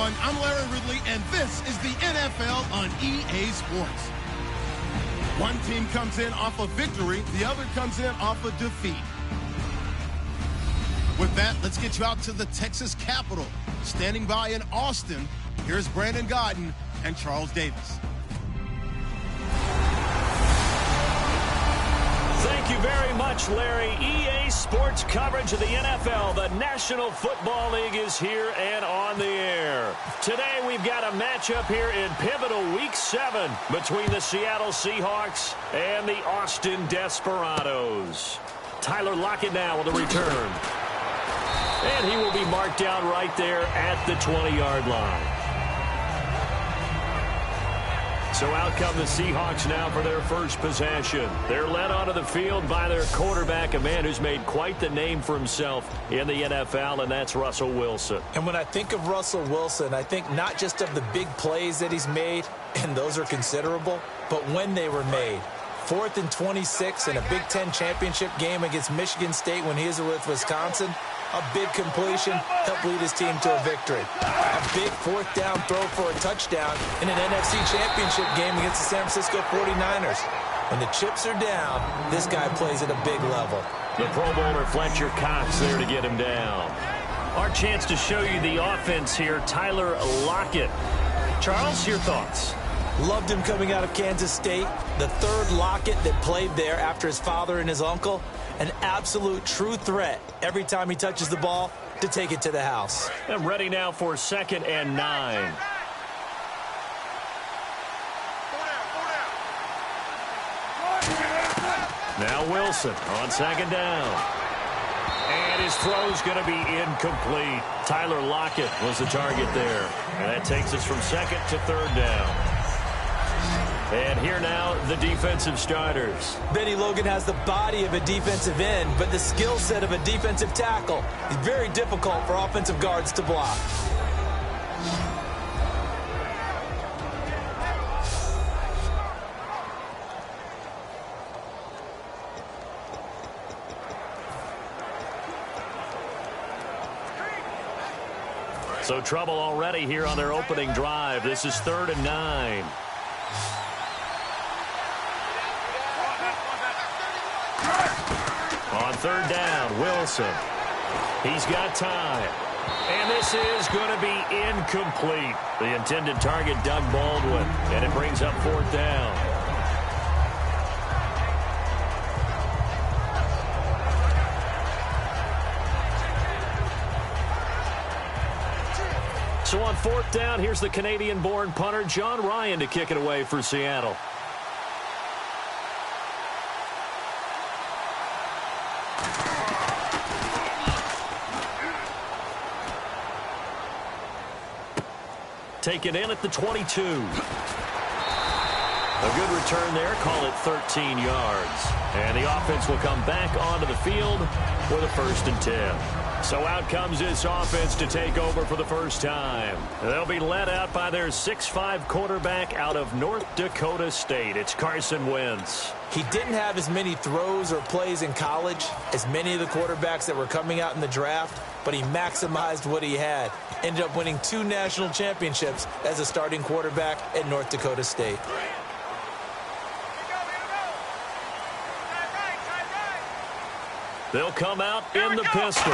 everyone. I'm Larry Ridley, and this is the NFL on EA Sports. One team comes in off a victory, the other comes in off a defeat. With that, let's get you out to the Texas Capitol. Standing by in Austin, here's Brandon Godden and Charles Davis. Thank you very much, Larry. EA Sports coverage of the NFL. The National Football League is here and on the air. Today we've got a matchup here in pivotal Week 7 between the Seattle Seahawks and the Austin Desperados. Tyler Lockett now with a return. And he will be marked down right there at the 20-yard line. So out come the Seahawks now for their first possession. They're led onto the field by their quarterback, a man who's made quite the name for himself in the NFL, and that's Russell Wilson. And when I think of Russell Wilson, I think not just of the big plays that he's made, and those are considerable, but when they were made. 4th and 26 in a Big Ten championship game against Michigan State when he was with Wisconsin. A big completion helped lead his team to a victory. A big 4th down throw for a touchdown in an NFC championship game against the San Francisco 49ers. When the chips are down, this guy plays at a big level. The Pro Bowler Fletcher Cox there to get him down. Our chance to show you the offense here, Tyler Lockett. Charles, your thoughts? Loved him coming out of Kansas State. The third Lockett that played there after his father and his uncle. An absolute true threat every time he touches the ball to take it to the house. And ready now for 2nd and 9. Now Wilson on 2nd down. And his throw's going to be incomplete. Tyler Lockett was the target there. And that takes us from 2nd to 3rd down. And here now, the defensive starters. Benny Logan has the body of a defensive end, but the skill set of a defensive tackle is very difficult for offensive guards to block. So trouble already here on their opening drive. This is 3rd and 9. On 3rd down, Wilson. He's got time. And this is going to be incomplete. The intended target, Doug Baldwin. And it brings up 4th down. So on 4th down, here's the Canadian-born punter, John Ryan, to kick it away for Seattle. Taken in at the 22. A good return there. Call it 13 yards. And the offense will come back onto the field with a 1st and 10. So out comes this offense to take over for the first time. They'll be led out by their 6'5" quarterback out of North Dakota State. It's Carson Wentz. He didn't have as many throws or plays in college as many of the quarterbacks that were coming out in the draft, but he maximized what he had. Ended up winning 2 national championships as a starting quarterback at North Dakota State. They'll come out in the pistol.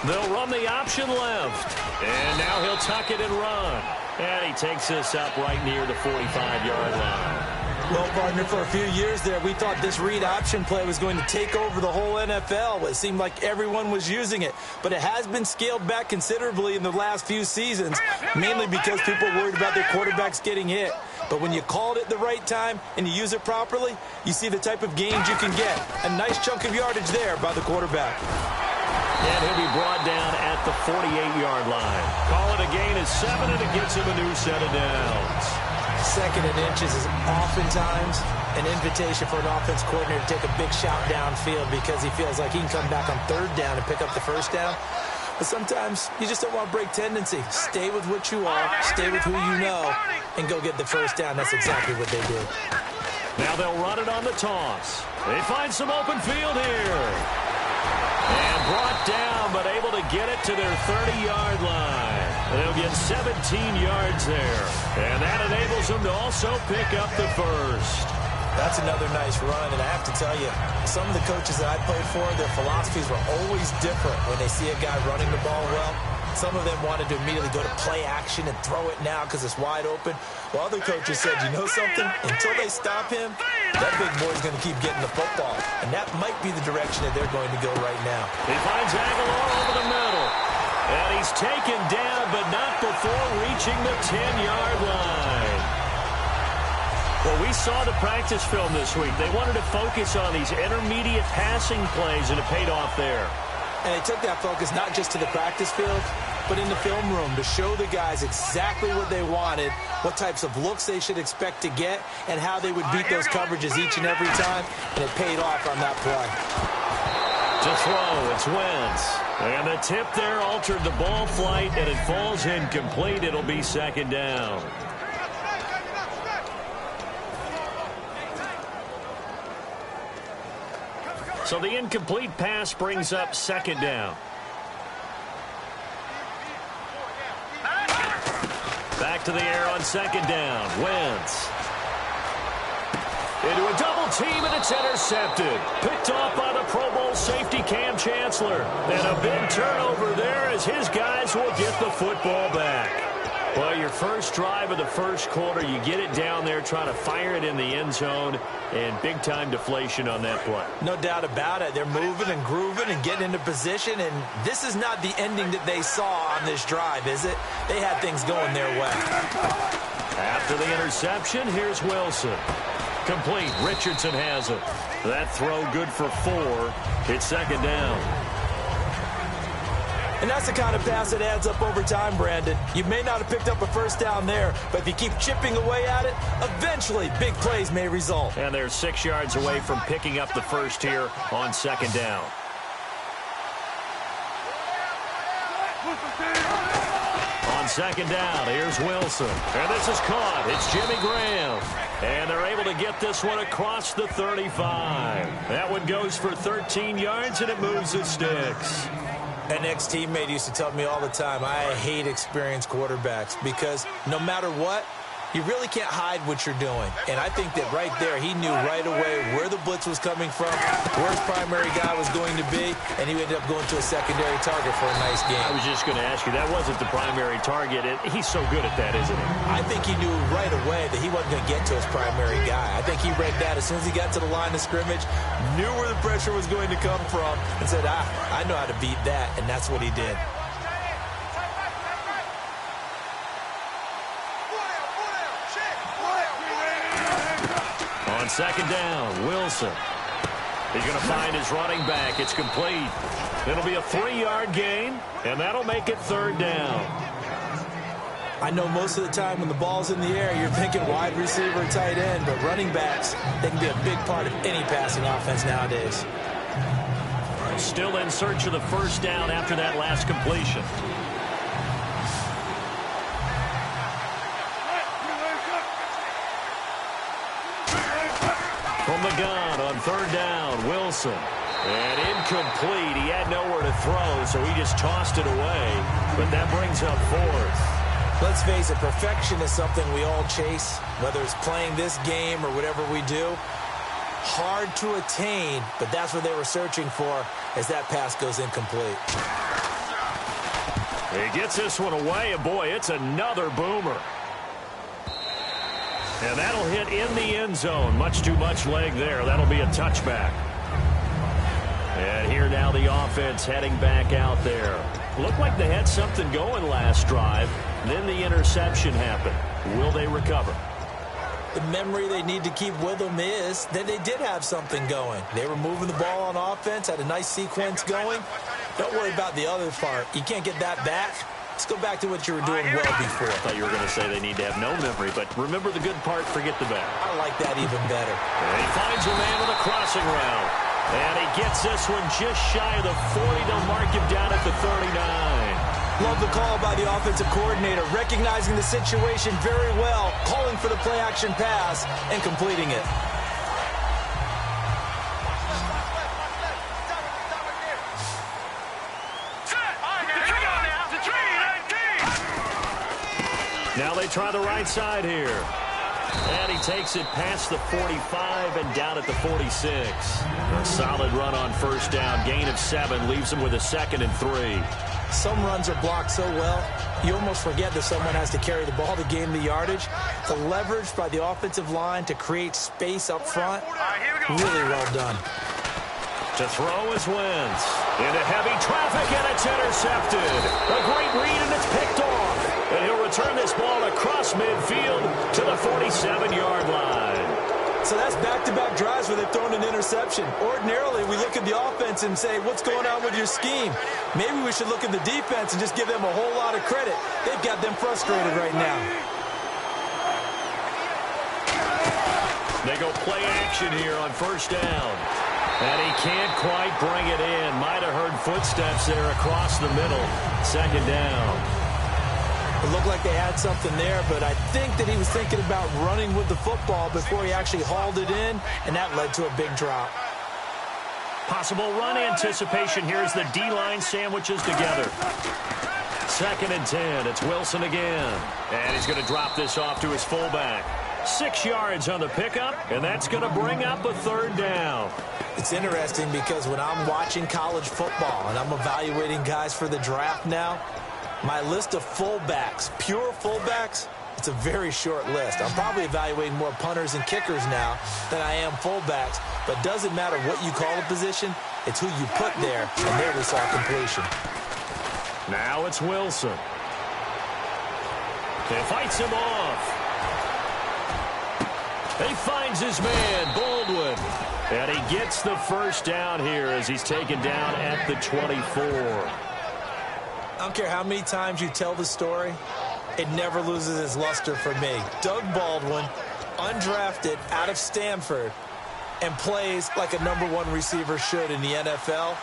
They'll run the option left. And now he'll tuck it and run. And he takes this up right near the 45-yard line. Well, partner, for a few years there, we thought this read option play was going to take over the whole NFL. It seemed like everyone was using it. But it has been scaled back considerably in the last few seasons, mainly because people worried about their quarterbacks getting hit. But when you call it at the right time and you use it properly, you see the type of gains you can get. A nice chunk of yardage there by the quarterback. And he'll be brought down at the 48-yard line. Call it a gain of 7, and it gets him a new set of downs. 2nd and inches is oftentimes an invitation for an offense coordinator to take a big shot downfield because he feels like he can come back on 3rd down and pick up the 1st down. But sometimes you just don't want to break tendency. Stay with what you are, stay with who you know, and go get the 1st down. That's exactly what they did. Now they'll run it on the toss. They find some open field here. And brought down, but able to get it to their 30-yard line. And they'll get 17 yards there. And that enables them to also pick up the first. That's another nice run, and I have to tell you, some of the coaches that I played for, their philosophies were always different when they see a guy running the ball well. Some of them wanted to immediately go to play action and throw it now because it's wide open. While other coaches said, you know something? Until they stop him, that big boy's going to keep getting the football. And that might be the direction that they're going to go right now. He finds Aguilar over the middle. And he's taken down, but not before reaching the 10-yard line. Well, we saw the practice film this week. They wanted to focus on these intermediate passing plays, and it paid off there. And they took that focus not just to the practice field, but in the film room to show the guys exactly what they wanted, what types of looks they should expect to get, and how they would beat those coverages each and every time, and it paid off on that play. To throw, it's Wentz. And the tip there altered the ball flight, and it falls incomplete. It'll be second down. So the incomplete pass brings up second down. Back to the air on second down. Wentz. Into a double team, and it's intercepted. Picked off by the Pro Bowl safety Cam Chancellor. And a big turnover there as his guys will get the football back. Well, your first drive of the first quarter, you get it down there, trying to fire it in the end zone, and big-time deflation on that play. No doubt about it. They're moving and grooving and getting into position, and this is not the ending that they saw on this drive, is it? They had things going their way. After the interception, here's Wilson. Complete. Richardson has it. That throw good for 4. It's second down. And that's the kind of pass that adds up over time, Brandon. You may not have picked up a first down there, but if you keep chipping away at it, eventually big plays may result. And they're 6 yards away from picking up the first here on second down. On second down, here's Wilson. And this is caught. It's Jimmy Graham. And they're able to get this one across the 35. That one goes for 13 yards, and it moves the sticks. An ex-teammate used to tell me all the time, I hate experienced quarterbacks because no matter what, you really can't hide what you're doing. And I think that right there, he knew right away where the blitz was coming from, where his primary guy was going to be, and he ended up going to a secondary target for a nice game. I was just going to ask you, that wasn't the primary target. He's so good at that, isn't he? I think he knew right away that he wasn't going to get to his primary guy. I think he read that as soon as he got to the line of scrimmage, knew where the pressure was going to come from, and said, I know how to beat that, and that's what he did. On second down, Wilson. He's going to find his running back. It's complete. It'll be a 3-yard gain, and that'll make it third down. I know most of the time when the ball's in the air, you're thinking wide receiver, tight end, but running backs, they can be a big part of any passing offense nowadays. Still in search of the first down after that last completion. From the gun on third down, Wilson. And incomplete. He had nowhere to throw, so he just tossed it away. But that brings up fourth. Let's face it, perfection is something we all chase, whether it's playing this game or whatever we do. Hard to attain, but that's what they were searching for as that pass goes incomplete. He gets this one away, and boy, it's another boomer. And that'll hit in the end zone. Much too much leg there. That'll be a touchback. And here now the offense heading back out there. Looked like they had something going last drive. Then the interception happened. Will they recover? The memory they need to keep with them is that they did have something going. They were moving the ball on offense, had a nice sequence going. Don't worry about the other part. You can't get that back. Let's go back to what you were doing well before. I thought you were going to say they need to have no memory, but remember the good part, forget the bad. I like that even better. And he finds a man with a crossing route. And he gets this one just shy of the 40. They'll mark him down at the 39. Love the call by the offensive coordinator, recognizing the situation very well, calling for the play-action pass, and completing it. Now they try the right side here. And he takes it past the 45 and down at the 46. A solid run on first down. Gain of 7 leaves him with a 2nd and 3. Some runs are blocked so well, you almost forget that someone has to carry the ball to gain the yardage. The leverage by the offensive line to create space up front, really well done. To throw is Wentz. Into heavy traffic, and it's intercepted. A great read, and it's picked off. And he'll return this ball across midfield to the 47-yard line. So that's back-to-back drives where they've thrown an interception. Ordinarily, we look at the offense and say, what's going on with your scheme? Maybe we should look at the defense and just give them a whole lot of credit. They've got them frustrated right now. They go play action here on first down. And he can't quite bring it in. Might have heard footsteps there across the middle. 2nd down. It looked like they had something there, but I think that he was thinking about running with the football before he actually hauled it in, and that led to a big drop. Possible run anticipation here as the D-line sandwiches together. 2nd and 10. It's Wilson again. And he's going to drop this off to his fullback. 6 yards on the pickup, and that's going to bring up a 3rd down. It's interesting because when I'm watching college football and I'm evaluating guys for the draft now, my list of fullbacks, pure fullbacks, it's a very short list. I'm probably evaluating more punters and kickers now than I am fullbacks, but it doesn't matter what you call a position, it's who you put there, and there we saw completion. Now it's Wilson. He fights him off. He finds his man, Baldwin. And he gets the first down here as he's taken down at the 24. I don't care how many times you tell the story, it never loses its luster for me. Doug Baldwin, undrafted out of Stanford, and plays like a #1 receiver should in the NFL.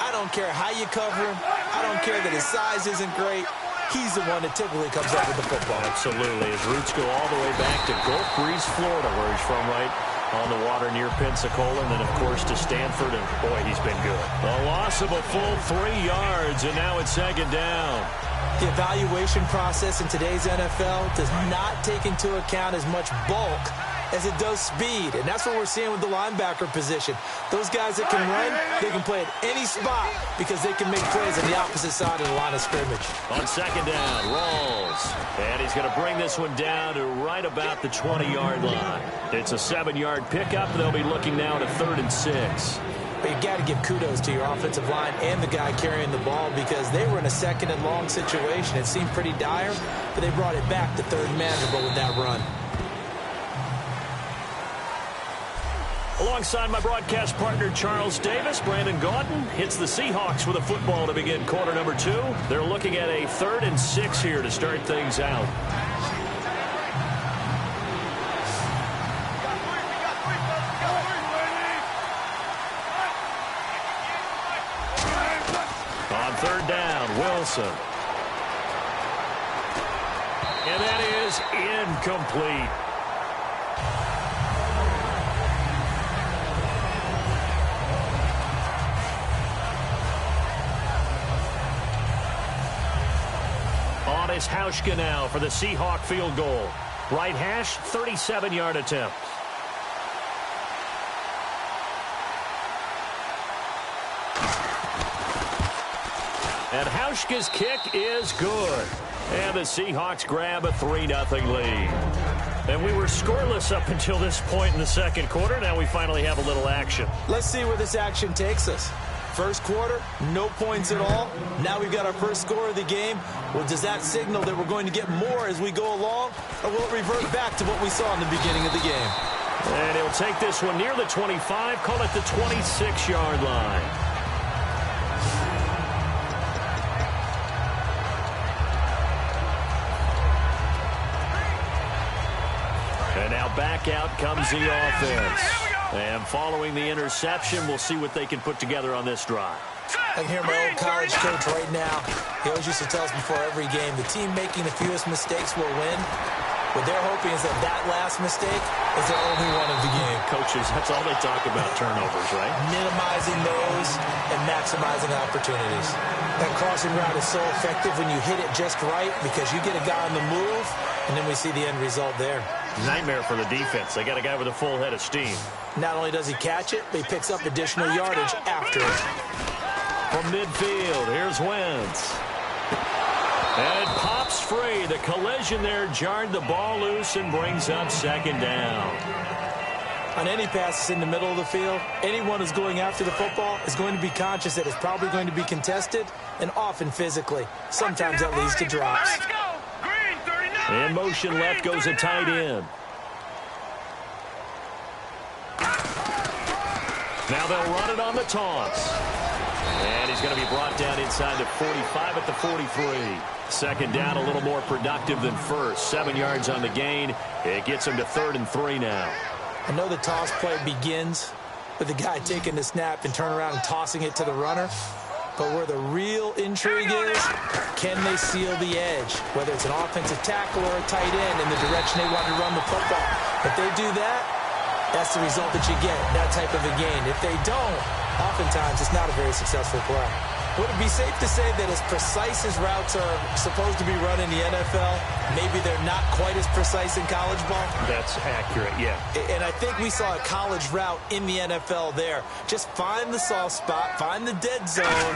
I don't care how you cover him. I don't care that his size isn't great. He's the one that typically comes up with the football. Absolutely. His roots go all the way back to Gulf Breeze, Florida, where he's from, right on the water near Pensacola, and then, of course, to Stanford, and, boy, he's been good. A loss of a full 3 yards, and now it's 2nd down. The evaluation process in today's NFL does not take into account as much bulk as it does speed, and that's what we're seeing with the linebacker position. Those guys that can run, they can play at any spot because they can make plays on the opposite side of the line of scrimmage. On 2nd down, Rawls, and he's going to bring this one down to right about the 20-yard line. It's a 7-yard pickup. They'll be looking now at a 3rd and 6. But you've got to give kudos to your offensive line and the guy carrying the ball because they were in a 2nd and long situation. It seemed pretty dire, but they brought it back to 3rd and manageable with that run. Alongside my broadcast partner, Charles Davis, Brandon Gaudin hits the Seahawks with a football to begin quarter number 2. They're looking at a 3rd and 6 here to start things out. On 3rd down, Wilson. And that is incomplete. On is Hauschka now for the Seahawk field goal. Right hash, 37-yard attempt. And Hauschka's kick is good. And the Seahawks grab a 3-0 lead. And we were scoreless up until this point in the 2nd quarter. Now we finally have a little action. Let's see where this action takes us. First quarter, no points at all. Now we've got our first score of the game. Well, does that signal that we're going to get more as we go along? Or will it revert back to what we saw in the beginning of the game? And he'll take this one near the 25, call it the 26-yard line. And now back out comes the offense. And following the interception, we'll see what they can put together on this drive. I can hear my old college coach right now. He always used to tell us before every game, the team making the fewest mistakes will win. What they're hoping is that that last mistake is their only one of the game. Coaches, that's all they talk about, turnovers, right? Minimizing those and maximizing opportunities. That crossing route is so effective when you hit it just right because you get a guy on the move, and then we see the end result there. Nightmare for the defense. They got a guy with a full head of steam. Not only does he catch it, but he picks up additional yardage after it. From midfield, here's Wentz. And it pops free. The collision there jarred the ball loose and brings up second down. On any passes in the middle of the field, anyone who's going after the football is going to be conscious that it's probably going to be contested and often physically. Sometimes that leads to drops. In motion left goes a tight end. Now they'll run it on the toss. And he's going to be brought down inside the 45 at the 43. Second down, a little more productive than first. 7 yards on the gain. It gets him to 3rd and 3 now. I know the toss play begins with the guy taking the snap and turning around and tossing it to the runner. But where the real intrigue is, can they seal the edge? Whether it's an offensive tackle or a tight end in the direction they want to run the football. If they do that, that's the result that you get, that type of a gain. If they don't, oftentimes it's not a very successful play. Would it be safe to say that as precise as routes are supposed to be run in the NFL, maybe they're not quite as precise in college ball? That's accurate, yeah. And I think we saw a college route in the NFL there. Just find the soft spot, find the dead zone,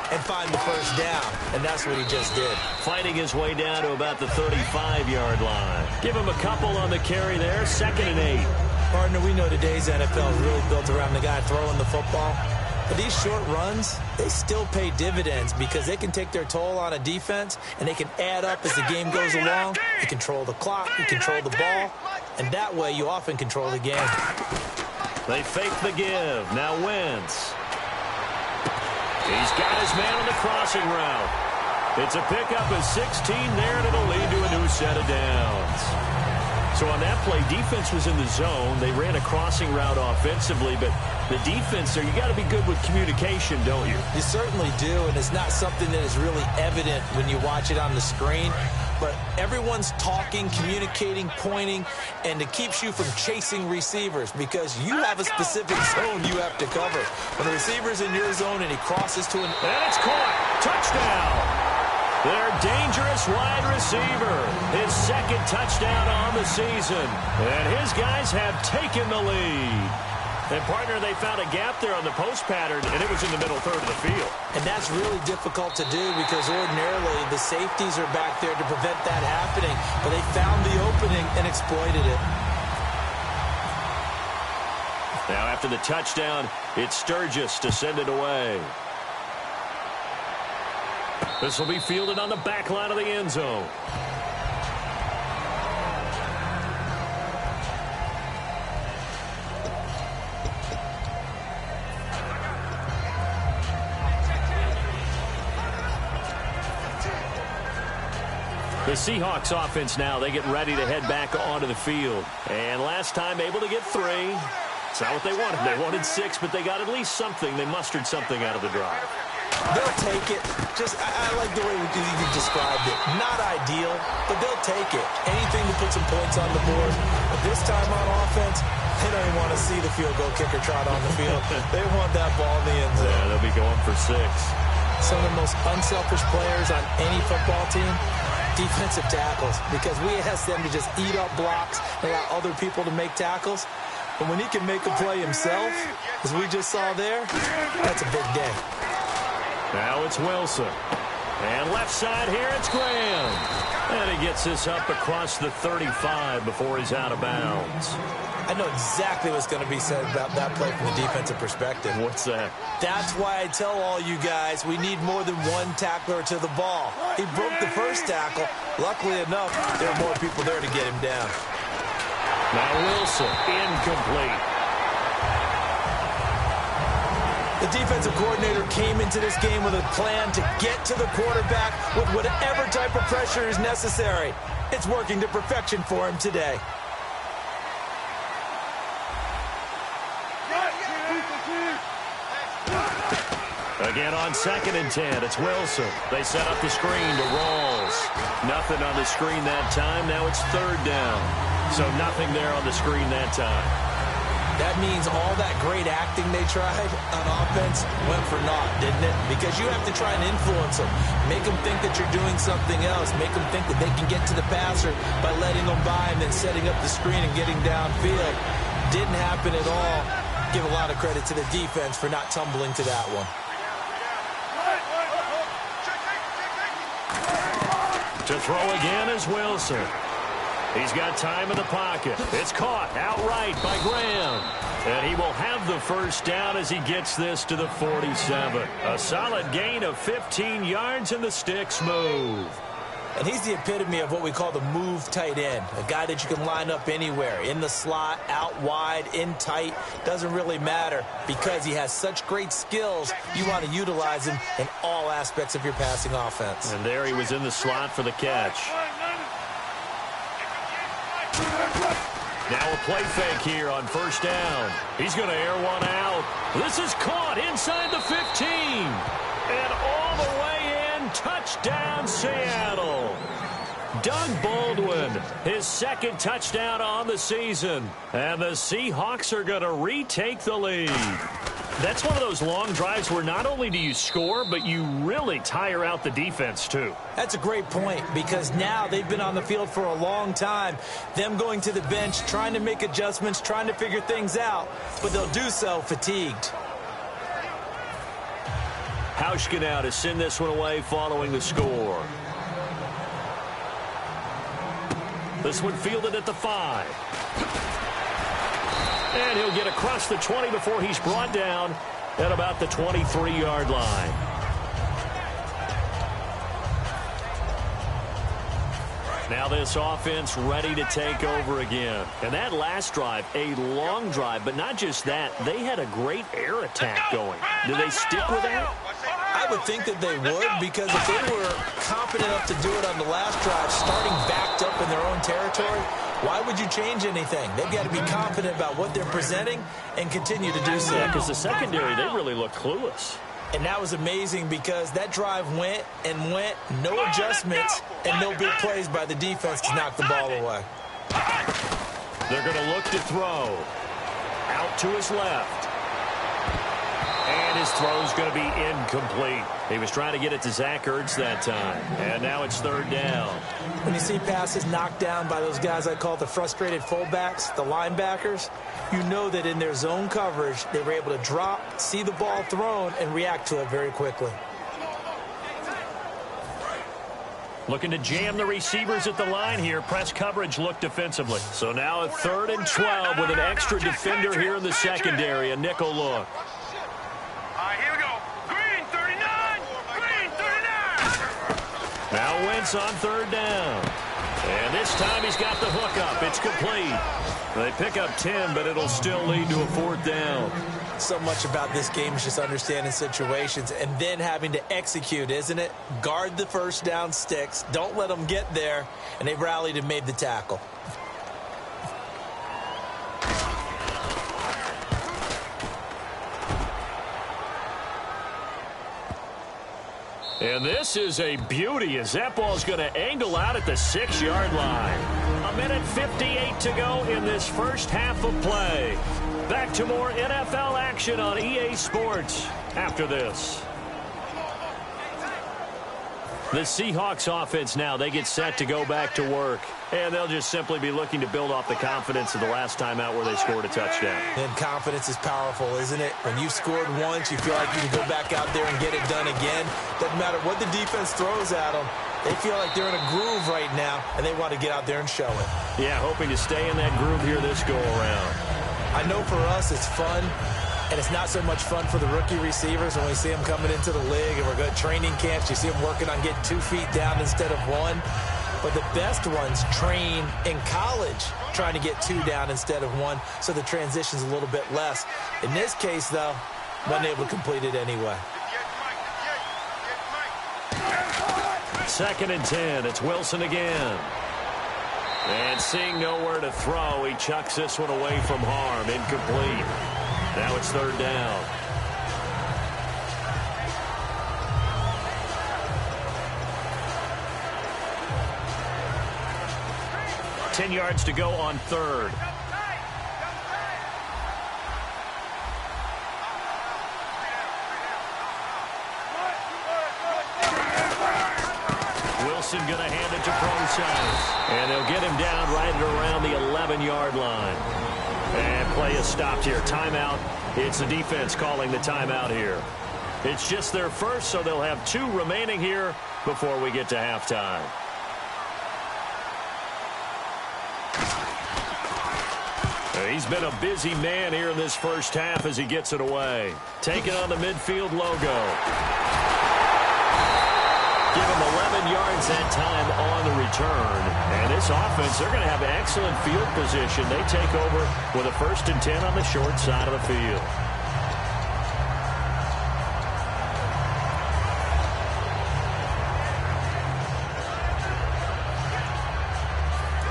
and find the first down. And that's what he just did. Fighting his way down to about the 35-yard line. Give him a couple on the carry there, 2nd and 8. Partner, we know today's NFL is really built around the guy throwing the football. But these short runs, they still pay dividends because they can take their toll on a defense, and they can add up as the game goes along. You control the clock, you control the ball, and that way you often control the game. They fake the give. Now Wentz. He's got his man on the crossing route. It's a pickup of 16 there, and it'll lead to a new set of downs. So on that play, defense was in the zone. They ran a crossing route offensively, but the defense there, you got to be good with communication, don't you? You certainly do, and it's not something that is really evident when you watch it on the screen. But everyone's talking, communicating, pointing, and it keeps you from chasing receivers because you have a specific zone you have to cover. When the receiver's in your zone and he crosses to an... And it's caught. Touchdown. Their dangerous wide receiver. His 2nd touchdown on the season. And his guys have taken the lead. And, partner, they found a gap there on the post pattern, and it was in the middle third of the field. And that's really difficult to do because ordinarily the safeties are back there to prevent that happening. But they found the opening and exploited it. Now, after the touchdown, it's Sturgis to send it away. This will be fielded on the back line of the end zone. The Seahawks offense now, they get ready to head back onto the field. And last time able to get 3. It's not what they wanted. They wanted 6, but they got at least something. They mustered something out of the drive. They'll take it. I like the way you described it. Not ideal, but they'll take it. Anything to put some points on the board. But this time on offense, they don't even want to see the field goal kicker trot on the field. They want that ball in the end zone. Yeah, they'll be going for 6. Some of the most unselfish players on any football team, defensive tackles, because we ask them to just eat up blocks and allow other people to make tackles. But when he can make a play himself, as we just saw there, that's a big day. Now it's Wilson. And left side here, it's Graham. And he gets this up across the 35 before he's out of bounds. I know exactly what's going to be said about that play from the defensive perspective. What's that? That's why I tell all you guys we need more than one tackler to the ball. He broke the first tackle. Luckily enough, there were more people there to get him down. Now Wilson, incomplete. The defensive coordinator came into this game with a plan to get to the quarterback with whatever type of pressure is necessary. It's working to perfection for him today. Again on 2nd and 10, it's Wilson. They set up the screen to Rawls. Nothing on the screen that time. Now it's third down. So nothing there on the screen that time. That means all that great acting they tried on offense went for naught, didn't it? Because you have to try and influence them. Make them think that you're doing something else. Make them think that they can get to the passer by letting them by and then setting up the screen and getting downfield. Didn't happen at all. Give a lot of credit to the defense for not tumbling to that one. To throw again is Wilson. He's got time in the pocket. It's caught outright by Graham. And he will have the first down as he gets this to the 47. A solid gain of 15 yards and the sticks move. And he's the epitome of what we call the move tight end. A guy that you can line up anywhere. In the slot, out wide, in tight. Doesn't really matter because he has such great skills. You want to utilize him in all aspects of your passing offense. And there he was in the slot for the catch. Now a play fake here on first down. He's going to air one out. This is caught inside the 15. And all the way in, touchdown Seattle. Doug Baldwin, his second touchdown on the season. And the Seahawks are going to retake the lead. That's one of those long drives where not only do you score, but you really tire out the defense, too. That's a great point because now they've been on the field for a long time. Them going to the bench, trying to make adjustments, trying to figure things out, but they'll do so fatigued. Hauschka now to send this one away following the score. This one fielded at the 5. And he'll get across the 20 before he's brought down at about the 23-yard line. Now this offense ready to take over again. And that last drive, a long drive, but not just that. They had a great air attack going. Do they stick with that? I would think that they would because if they were confident enough to do it on the last drive, starting backed up in their own territory, why would you change anything? They've got to be confident about what they're presenting and continue to do so. Yeah, because the secondary, they really looked clueless. And that was amazing because that drive went and went, no adjustments, and no big plays by the defense to knock the ball away. They're going to look to throw. Out to his left. And his throw's going to be incomplete. He was trying to get it to Zach Ertz that time. And now it's third down. When you see passes knocked down by those guys I call the frustrated fullbacks, the linebackers, you know that in their zone coverage, they were able to drop, see the ball thrown, and react to it very quickly. Looking to jam the receivers at the line here. Press coverage look defensively. So now a 3rd and 12 with an extra defender here in the secondary. A nickel look. Here we go. Green 39. Green 39. Now Wentz on third down. And this time he's got the hook up. It's complete. They pick up 10, but it'll still lead to a 4th down. So much about this game is just understanding situations and then having to execute, isn't it? Guard the first down sticks. Don't let them get there. And they rallied and made the tackle. And this is a beauty as that ball's going to angle out at the 6-yard line. 1:58 to go in this first half of play. Back to more NFL action on EA Sports after this. The Seahawks offense now, they get set to go back to work. And they'll just simply be looking to build off the confidence of the last time out where they scored a touchdown. And confidence is powerful, isn't it? When you've scored once, you feel like you can go back out there and get it done again. Doesn't matter what the defense throws at them. They feel like they're in a groove right now, and they want to get out there and show it. Yeah, hoping to stay in that groove here this go-around. I know for us it's fun, and it's not so much fun for the rookie receivers when we see them coming into the league and we're going to training camps. You see them working on getting 2 feet down instead of 1. But the best ones train in college trying to get 2 down instead of 1, so the transition's a little bit less. In this case, though, wasn't able to complete it anyway. 2nd and 10. It's Wilson again. And seeing nowhere to throw, he chucks this one away from harm. Incomplete. Now it's 3rd down. 10 yards to go on third. Wilson going to hand it to Procise. And they'll get him down right at around the 11-yard line. And play is stopped here. Timeout. It's the defense calling the timeout here. It's just their first, so they'll have 2 remaining here before we get to halftime. He's been a busy man here in this first half as he gets it away. Taking on the midfield logo. Give him 11 yards that time on the return. And this offense, they're going to have excellent field position. They take over with a 1st and 10 on the short side of the field.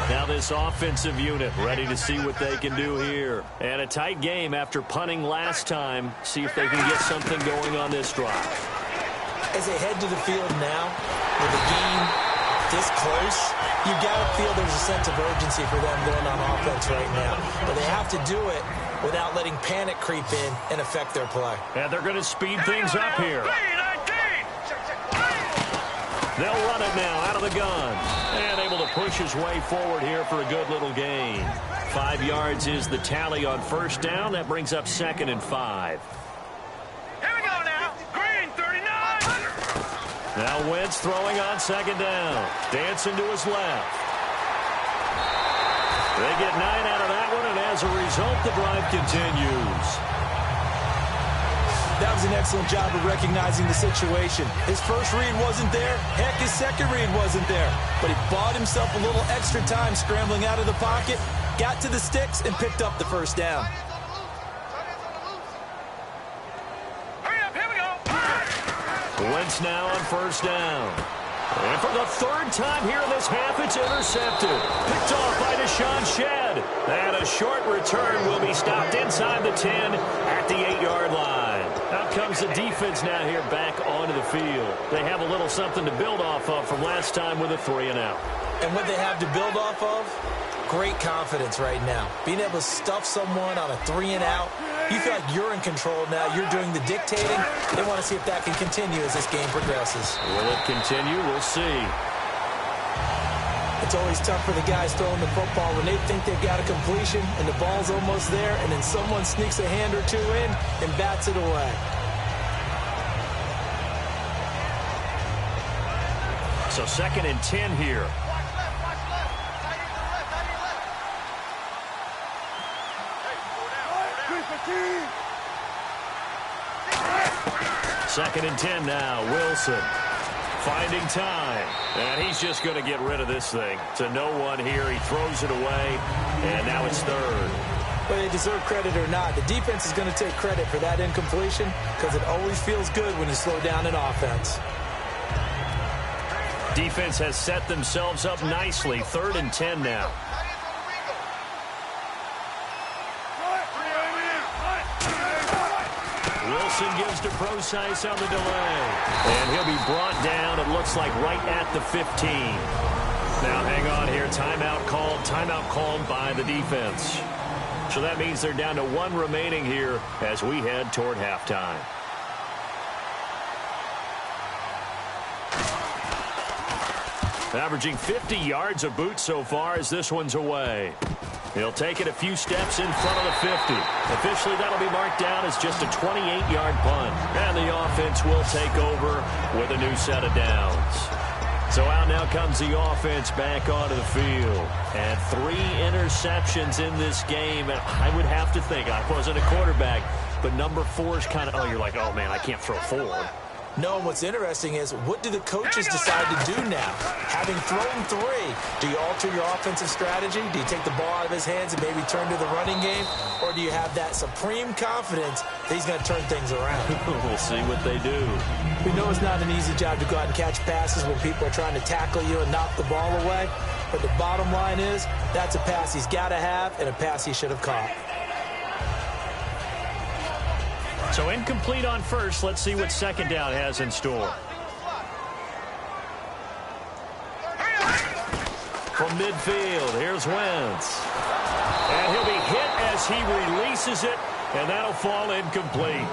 Now this offensive unit ready to see what they can do here. And a tight game after punting last time. See if they can get something going on this drive. As they head to the field now, with the game this close, you got to feel there's a sense of urgency for them going on offense right now. But they have to do it without letting panic creep in and affect their play. And they're going to speed things up here. They'll run it now out of the gun. And able to push his way forward here for a good little gain. 5 yards is the tally on 1st down. That brings up 2nd and 5. Here we go now. Green, 39. Now Wentz throwing on 2nd down. Dancing to his left. They get 9 out of that one, and as a result, the drive continues. That was an excellent job of recognizing the situation. His first read wasn't there. Heck, his second read wasn't there. But he bought himself a little extra time scrambling out of the pocket, got to the sticks, and picked up the 1st down. Hurry up, here we go. Wentz now on 1st down. And for the 3rd time here in this half, it's intercepted. Picked off by Deshaun Shedd. And a short return will be stopped inside the 10 at the 8-yard line. Out comes the defense now here back onto the field. They have a little something to build off of from last time with a 3-and-out. And what they have to build off of? Great confidence right now. Being able to stuff someone on a 3-and-out. You feel like you're in control now. You're doing the dictating. They want to see if that can continue as this game progresses. Will it continue? We'll see. It's always tough for the guys throwing the football when they think they've got a completion and the ball's almost there, and then someone sneaks a hand or 2 in and bats it away. So 2nd and 10 here. Second and 10 now. Wilson finding time. And he's just going to get rid of this thing. To no one here. He throws it away. And now it's 3rd. Whether they deserve credit or not, the defense is going to take credit for that incompletion because it always feels good when you slow down an offense. Defense has set themselves up nicely. 3rd and 10 now. Wilson gives to Procise on the delay. And he'll be brought down, it looks like, right at the 15. Now, hang on here. Timeout called by the defense. So that means they're down to 1 remaining here as we head toward halftime. Averaging 50 yards a boot so far as this one's away. He'll take it a few steps in front of the 50. Officially, that'll be marked down as just a 28-yard punt. And the offense will take over with a new set of downs. So out now comes the offense back onto the field. And 3 interceptions in this game. And I would have to think, I wasn't a quarterback, but number 4 is kind of, oh, you're like, oh, man, I can't throw 4. No, and what's interesting is, what do the coaches decide to do now? Having thrown 3, do you alter your offensive strategy? Do you take the ball out of his hands and maybe turn to the running game? Or do you have that supreme confidence that he's going to turn things around? We'll see what they do. We know it's not an easy job to go out and catch passes when people are trying to tackle you and knock the ball away. But the bottom line is, that's a pass he's got to have and a pass he should have caught. So incomplete on first. Let's see what 2nd down has in store. from midfield. Here's Wentz. And he'll be hit as he releases it, and that'll fall incomplete.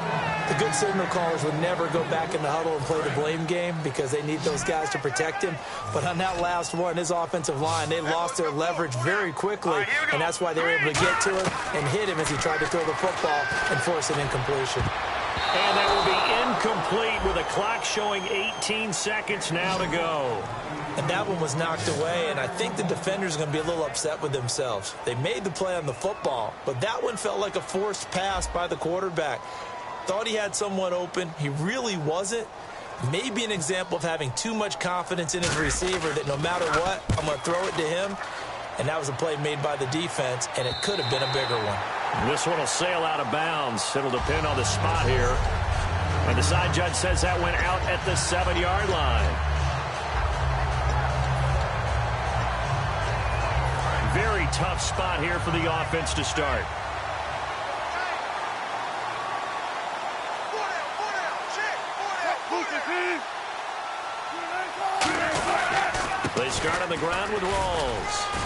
The good signal callers would never go back in the huddle and play the blame game because they need those guys to protect him. But on that last one, his offensive line, they lost their leverage very quickly, and that's why they were able to get to him and hit him as he tried to throw the football and force an incompletion. And that will be incomplete with a clock showing 18 seconds now to go. And that one was knocked away, and I think the defenders are going to be a little upset with themselves. They made the play on the football, but that one felt like a forced pass by the quarterback. Thought he had someone open. He really wasn't. Maybe an example of having too much confidence in his receiver that no matter what, I'm going to throw it to him. And that was a play made by the defense, and it could have been a bigger one. This one will sail out of bounds. It'll depend on the spot here. And the side judge says that went out at the 7-yard line. Very tough spot here for the offense to start. They start on the ground with Rawls.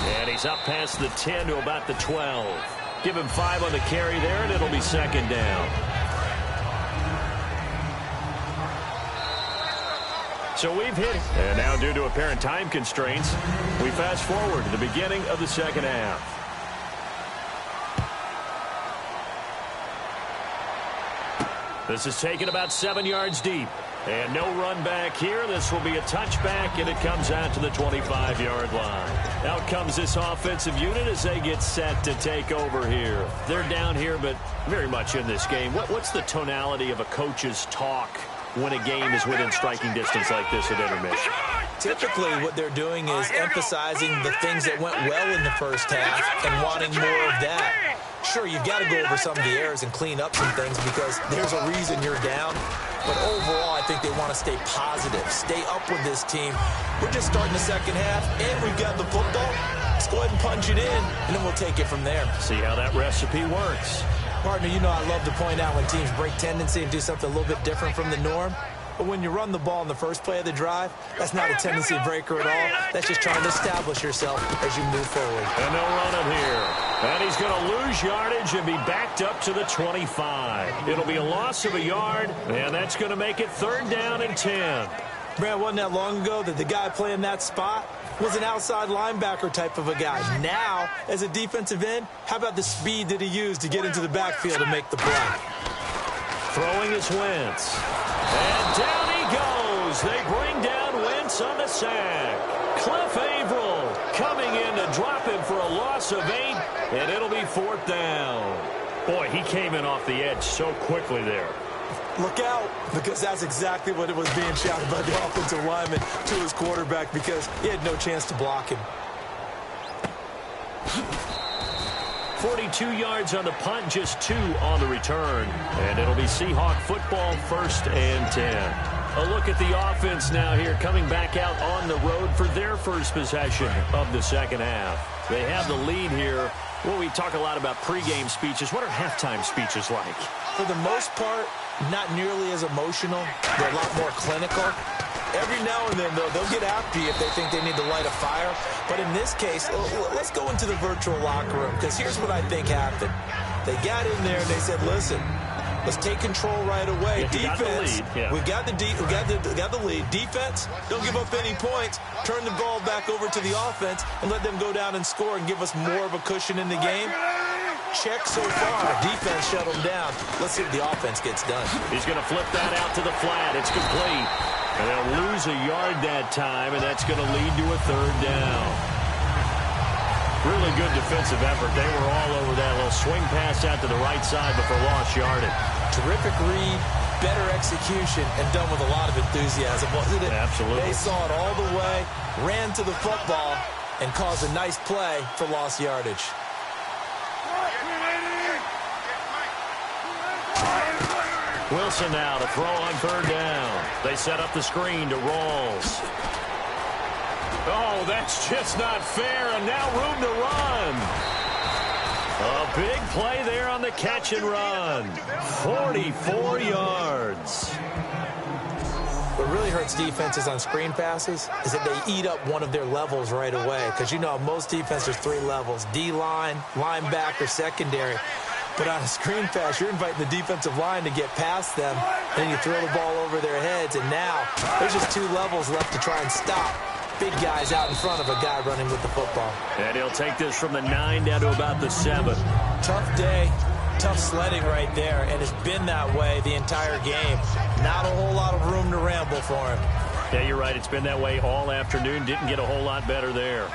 And he's up past the 10 to about the 12. Give him 5 on the carry there, and it'll be second down. So we've hit. And now due to apparent time constraints, we fast forward to the beginning of the second half. This is taken about 7 yards deep. And no run back here. This will be a touchback, and it comes out to the 25-yard line. Out comes this offensive unit as they get set to take over here. They're down here, but very much in this game. What's the tonality of a coach's talk when a game is within striking distance like this at intermission? Typically, what they're doing is emphasizing the things that went well in the first half and wanting more of that. Sure, you've got to go over some of the errors and clean up some things because there's a reason you're down. But overall, I think they want to stay positive, stay up with this team. We're just starting the second half, and we've got the football. Let's go ahead and punch it in, and then we'll take it from there. See how that recipe works. Partner, you know I love to point out when teams break tendency and do something a little bit different from the norm. But when you run the ball in the first play of the drive, that's not a tendency breaker at all. That's just trying to establish yourself as you move forward. And they'll run it here. And he's going to lose yardage and be backed up to the 25. It'll be a loss of a yard, and that's going to make it 3rd down and 10. Brad, wasn't that long ago that the guy playing that spot was an outside linebacker type of a guy. Now, as a defensive end, how about the speed that he used to get into the backfield and make the play? Throwing is Wentz. And down he goes. They bring down Wentz on the sack. Cliff Averill coming in to drop him for a loss of 8, and it'll be 4th down. Boy, he came in off the edge so quickly there. Look out, because that's exactly what it was being shouted by the offensive lineman to his quarterback because he had no chance to block him. 42 yards on the punt, just 2 on the return. And it'll be Seahawk football, 1st and 10. A look at the offense now here, coming back out on the road for their first possession of the second half. They have the lead here. Well, we talk a lot about pregame speeches. What are halftime speeches like? For the most part, not nearly as emotional. They're a lot more clinical. Every now and then, though, they'll get after you if they think they need to light a fire. But in this case, let's go into the virtual locker room, because here's what I think happened. They got in there and they said, listen, let's take control right away. Defense, we got the lead. Defense, don't give up any points. Turn the ball back over to the offense and let them go down and score and give us more of a cushion in the game. Check so far. Defense shut them down. Let's see if the offense gets done. He's going to flip that out to the flat. It's complete. And they'll lose a yard that time, and that's going to lead to a 3rd down. Really good defensive effort. They were all over that little swing pass out to the right side before lost yardage. Terrific read, better execution, and done with a lot of enthusiasm, wasn't it? Absolutely. They saw it all the way, ran to the football, and caused a nice play for lost yardage. Wilson now to throw on 3rd down. They set up the screen to Rawls. Oh, that's just not fair, and now room to run. A big play there on the catch and run. 44 yards. But really hurts defenses on screen passes is that they eat up one of their levels right away. Because you know, most defense, there's 3 levels: D-line, linebacker, secondary. But on a screen pass, you're inviting the defensive line to get past them, and you throw the ball over their heads, and now there's just 2 levels left to try and stop big guys out in front of a guy running with the football. And he'll take this from the 9 down to about the 7. Tough day, tough sledding right there, and it's been that way the entire game. Not a whole lot of room to ramble for him. Yeah, you're right. It's been that way all afternoon. Didn't get a whole lot better there.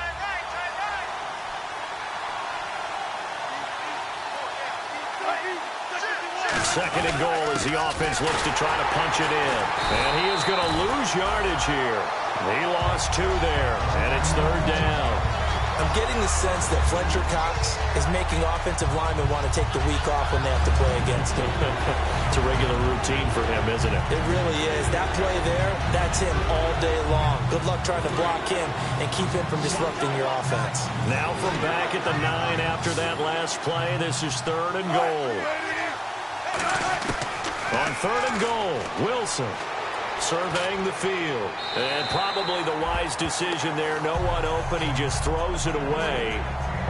Second and goal as the offense looks to try to punch it in. And he is going to lose yardage here. He lost 2 there, and it's 3rd down. I'm getting the sense that Fletcher Cox is making offensive linemen want to take the week off when they have to play against him. It's a regular routine for him, isn't it? It really is. That play there, that's him all day long. Good luck trying to block him and keep him from disrupting your offense. Now from back at the 9 after that last play, this is 3rd and goal. On 3rd and goal, Wilson surveying the field. And probably the wise decision there. No one open. He just throws it away.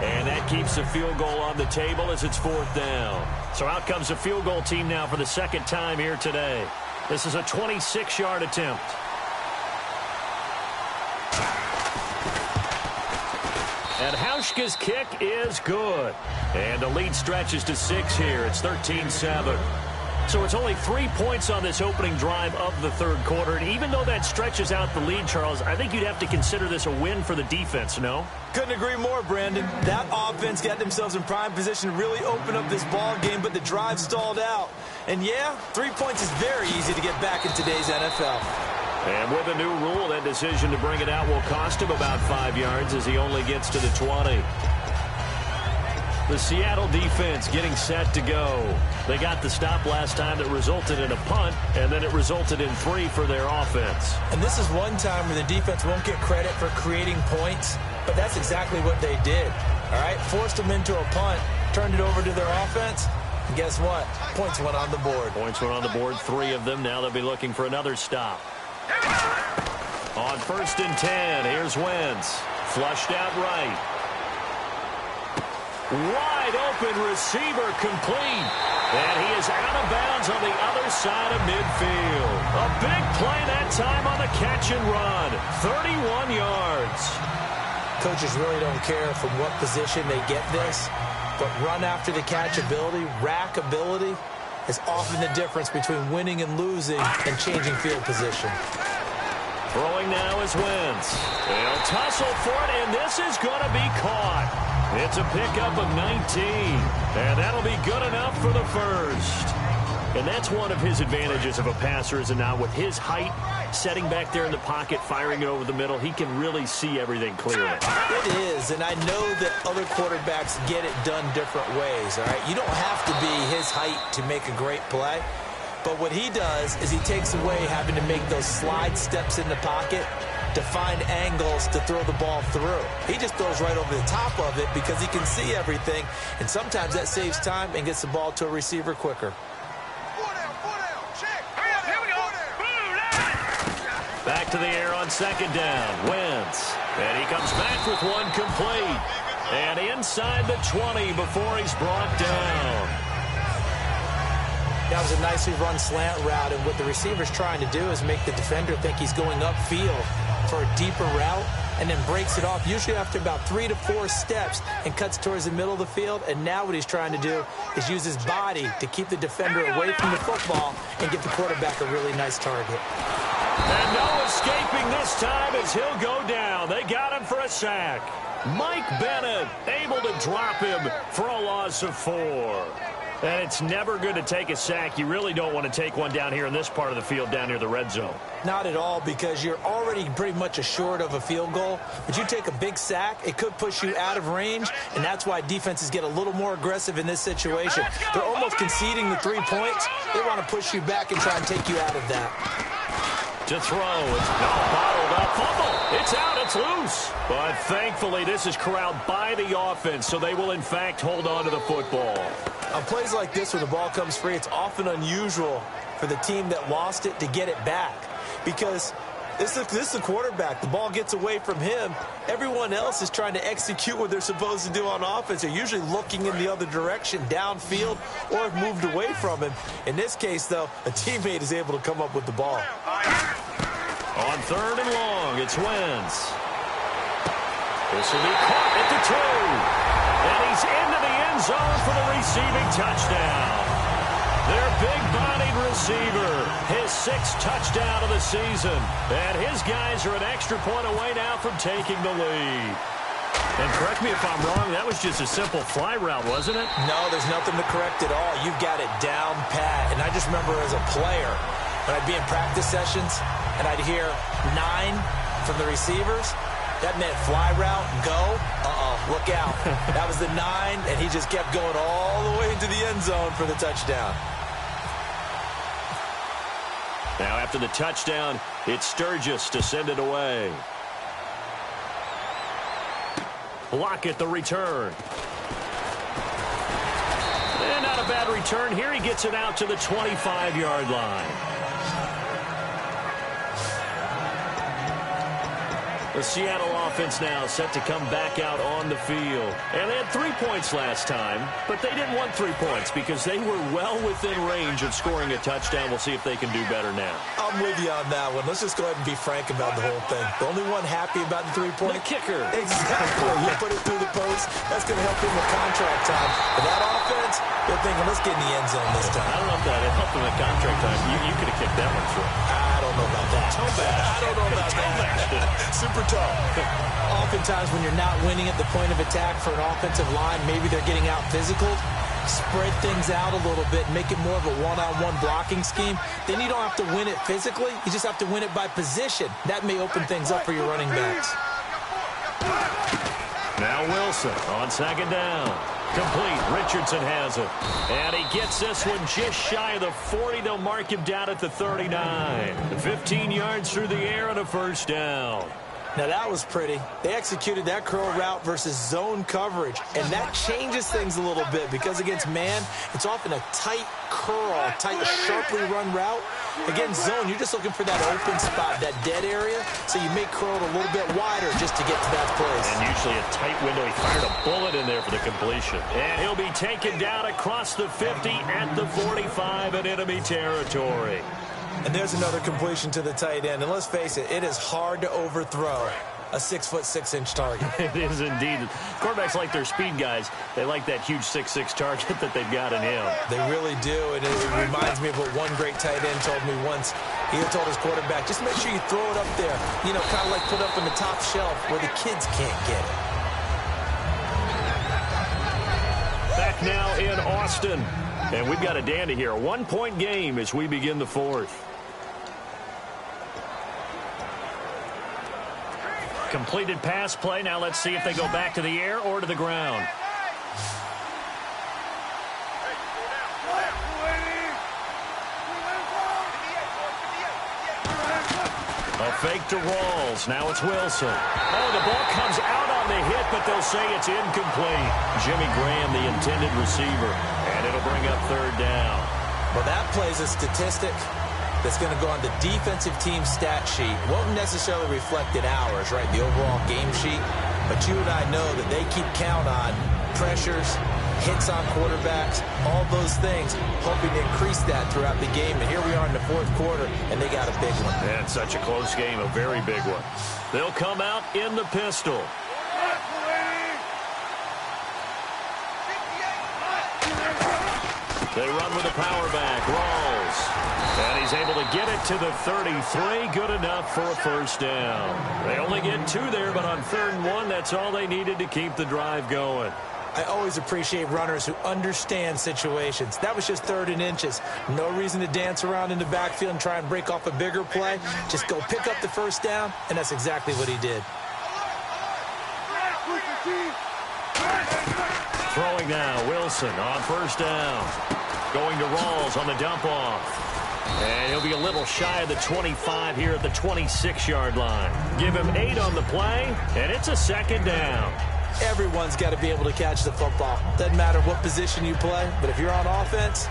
And that keeps the field goal on the table as it's 4th down. So out comes the field goal team now for the 2nd time here today. This is a 26-yard attempt. And Hauschka's kick is good. And the lead stretches to 6 here. It's 13-7. So it's only 3 points on this opening drive of the 3rd quarter. And even though that stretches out the lead, Charles, I think you'd have to consider this a win for the defense, no? Couldn't agree more, Brandon. That offense got themselves in prime position to really open up this ball game, but the drive stalled out. And yeah, 3 points is very easy to get back in today's NFL. And with a new rule, that decision to bring it out will cost him about 5 yards as he only gets to the 20. The Seattle defense getting set to go. They got the stop last time that resulted in a punt, and then it resulted in 3 for their offense. And this is one time where the defense won't get credit for creating points, but that's exactly what they did. All right, forced them into a punt, turned it over to their offense, and guess what? Points went on the board. Points went on the board, 3 of them. Now they'll be looking for another stop. On 1st and 10, here's Wentz. Flushed out right. Wide open receiver complete. And he is out of bounds on the other side of midfield. A big play that time on the catch and run. 31 yards. Coaches really don't care from what position they get this, but run after the catch ability, rack ability, is often the difference between winning and losing and changing field position. Throwing now is Wentz. They'll tussle for it, and this is going to be caught. It's a pickup of 19, and that'll be good enough for the 1st. And that's one of his advantages of a passer, is now with his height, setting back there in the pocket, firing it over the middle, he can really see everything clearly. It is, and I know that other quarterbacks get it done different ways, all right? You don't have to be his height to make a great play, but what he does is he takes away having to make those slide steps in the pocket to find angles to throw the ball through. He just throws right over the top of it because he can see everything, and sometimes that saves time and gets the ball to a receiver quicker. Back to the air on 2nd down. Wentz. And he comes back with one complete. And inside the 20 before he's brought down. That was a nicely run slant route, and what the receiver's trying to do is make the defender think he's going upfield for a deeper route, and then breaks it off, usually after about 3 to 4 steps, and cuts towards the middle of the field. And now what he's trying to do is use his body to keep the defender away from the football and give the quarterback a really nice target. And no escaping this time as he'll go down. They got him for a sack. Mike Bennett able to drop him for a loss of 4. And it's never good to take a sack. You really don't want to take one down here in this part of the field, down near the red zone. Not at all, because you're already pretty much assured of a field goal. But you take a big sack, it could push you out of range, and that's why defenses get a little more aggressive in this situation. They're almost conceding the 3 points. They want to push you back and try and take you out of that. To throw, it's not bottled up. Fumble, it's out, it's loose. But thankfully, this is corralled by the offense, so they will, in fact, hold on to the football. On plays like this where the ball comes free, it's often unusual for the team that lost it to get it back. because this is the quarterback. The ball gets away from him. Everyone else is trying to execute what they're supposed to do on offense. They're usually looking in the other direction, downfield, or have moved away from him. In this case, though, a teammate is able to come up with the ball. On 3rd and long, it's Wentz. This will be caught at the 2. And he's into the end zone for the receiving touchdown. Their big-bodied receiver, his 6th touchdown of the season. And his guys are an extra point away now from taking the lead. And correct me if I'm wrong, that was just a simple fly route, wasn't it? No, there's nothing to correct at all. You've got it down pat. And I just remember as a player, when I'd be in practice sessions, and I'd hear 9 from the receivers, that meant fly route, go, look out. That was the 9, and he just kept going all the way into the end zone for the touchdown. Now after the touchdown, it's Sturgis to send it away. Lockett the return. And not a bad return here. He gets it out to the 25-yard line. The Seattle offense now set to come back out on the field. And they had 3 points last time, but they didn't want 3 points because they were well within range of scoring a touchdown. We'll see if they can do better now. I'm with you on that one. Let's just go ahead and be frank about the whole thing. The only one happy about the 3-point? The kicker. Exactly. You put it through the post. That's going to help him with contract time. But that offense, they're thinking, let's get in the end zone this time. I don't know if that helped him with contract time. You could have kicked that one through. I don't know about that. Toe bash. I don't know about that. Super tough. Oftentimes when you're not winning at the point of attack for an offensive line, maybe they're getting out physical, spread things out a little bit, make it more of a one-on-one blocking scheme. Then you don't have to win it physically. You just have to win it by position. That may open things up for your running backs. Now Wilson on 2nd down. Complete. Richardson has it. And he gets this one just shy of the 40. They'll mark him down at the 39. 15 yards through the air and a 1st down. Now that was pretty. They executed that curl route versus zone coverage, and that changes things a little bit because against man, it's often a tight curl, tight, sharply run route. Against zone, you're just looking for that open spot, that dead area, so you make curl a little bit wider just to get to that place. And usually a tight window. He fired a bullet in there for the completion. And he'll be taken down across the 50 at the 45 in enemy territory. And there's another completion to the tight end. And let's face it, it is hard to overthrow a 6'6" target. It is indeed. Quarterbacks like their speed guys. They like that huge 6'6" target that they've got in him. They really do. And it reminds me of what one great tight end told me once. He had told his quarterback, just make sure you throw it up there. You know, kind of like put up in the top shelf where the kids can't get it. Back now in Austin. And we've got a dandy here. A 1-point game as we begin the 4th. Completed pass play. Now let's see if they go back to the air or to the ground. A fake to Rawls. Now it's Wilson. Oh, the ball comes out on the hit, but they'll say it's incomplete. Jimmy Graham, the intended receiver. And it'll bring up 3rd down. Well, that plays a statistic that's going to go on the defensive team stat sheet. Won't necessarily reflect in ours, right, the overall game sheet. But you and I know that they keep count on pressures, hits on quarterbacks, all those things, hoping to increase that throughout the game. And here we are in the 4th quarter, and they got a big one. And such a close game, a very big one. They'll come out in the pistol. They run with a power back. Rawls. And he's able to get it to the 33. Good enough for a 1st down. They only get 2 there, but on 3rd and 1, that's all they needed to keep the drive going. I always appreciate runners who understand situations. That was just 3rd and inches. No reason to dance around in the backfield and try and break off a bigger play. Just go pick up the 1st down, and that's exactly what he did. Throwing now, Wilson on 1st down. Going to Rawls on the dump off. And he'll be a little shy of the 25 here at the 26-yard line. Give him 8 on the play, and it's a 2nd down. Everyone's got to be able to catch the football. Doesn't matter what position you play, but if you're on offense,